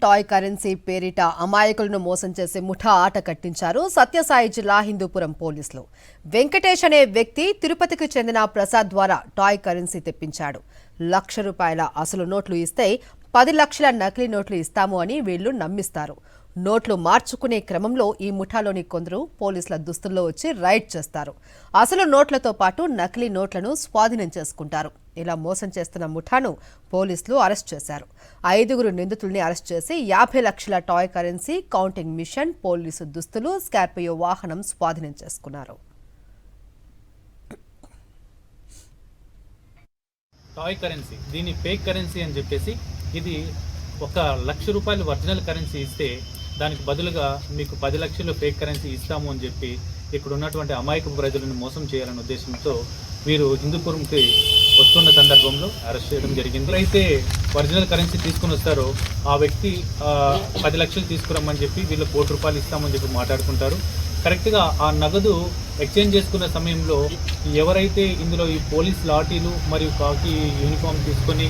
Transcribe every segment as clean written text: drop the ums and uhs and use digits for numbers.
Toy currency పేరిట అమాయకులను మోసం చేసే ముఠా ఆట కట్టించారు సత్యసాయి జిల్లా హిందూపురం పోలీసులు. వెంకటేష్ అనే వ్యక్తి తిరుపతికి చెందిన ప్రసాద్ ద్వారా టాయ్ కరెన్సీ తెప్పించాడు. ₹1,00,000 అసలు నోట్లు ఇస్తే 10 లక్షల నకిలీ నోట్లు ఇస్తాము అని వీళ్లు నమ్మిస్తారు. నోట్లు మార్చుకునే క్రమంలో ఈ ముఠాలోని కొందరు పోలీసుల దుస్తుల్లో వచ్చి రైడ్ చేస్తారు. అసలు నోట్లతో పాటు నకిలీ నోట్లను స్వాధీనం చేసుకుంటారు. ఇలా మోసం చేస్తున్న ముఠాను పోలీసులు అరెస్ట్ చేశారు. 5 నిందితుల్ని అరెస్ట్ చేసి 50 లక్షల toy currency, counting machine, police దుస్తులు, స్కార్పియో వాహనం స్వాధీనం చేసుకున్నారు. టాయ్ కరెన్సీ, దీని ఫేక్ కరెన్సీ అని చెప్పేసి, ఇది ₹1,00,000 ఒరిజినల్ కరెన్సీ ఇస్తే దానికి బదులుగా మీకు 10 లక్షలు ఫేక్ కరెన్సీ ఇస్తాము అని చెప్పి ఇక్కడ ఉన్నటువంటి అమాయక ప్రజలను మోసం చేయాలనే ఉద్దేశంతో వీరు హిందూపురంకి వస్తున్న సందర్భంలో అరెస్ట్ చేయడం జరిగింది. అయితే ఒరిజినల్ కరెన్సీ తీసుకుని వస్తారో ఆ వ్యక్తి 10 లక్షలు తీసుకురమ్మని చెప్పి వీళ్ళు ₹1,00,000 ఇస్తామని చెప్పి మాట్లాడుకుంటారు. కరెక్ట్గా ఆ నగదు ఎక్స్చేంజ్ చేసుకునే సమయంలో ఎవరైతే ఇందులో ఈ పోలీస్ లాఠీలు మరియు కాకి యూనిఫామ్ తీసుకొని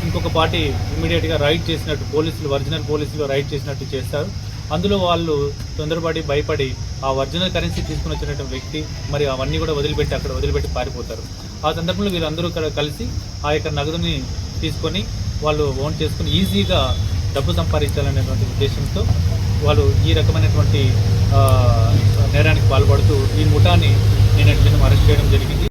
ఇంకొక పార్టీ ఇమీడియట్గా రైడ్ చేసినట్టు, ఒరిజినల్ పోలీసులు రైడ్ చేసినట్టు చేస్తారు. అందులో వాళ్ళు తొందరపడి భయపడి ఆ ఒరిజినల్ కరెన్సీ తీసుకుని వచ్చినటువంటి వ్యక్తి మరి అవన్నీ కూడా వదిలిపెట్టి పారిపోతారు. ఆ సందర్భంలో వీళ్ళందరూ కలిసి ఆ యొక్క నగదుని తీసుకొని వాళ్ళు ఓన్ చేసుకుని ఈజీగా డబ్బు సంపాదించాలనేటువంటి ఉద్దేశంతో వాళ్ళు ఈ రకమైనటువంటి నేరానికి పాల్పడుతూ ఈ ముఠాని నిన్నటి దినం అరెస్ట్ చేయడం జరిగింది.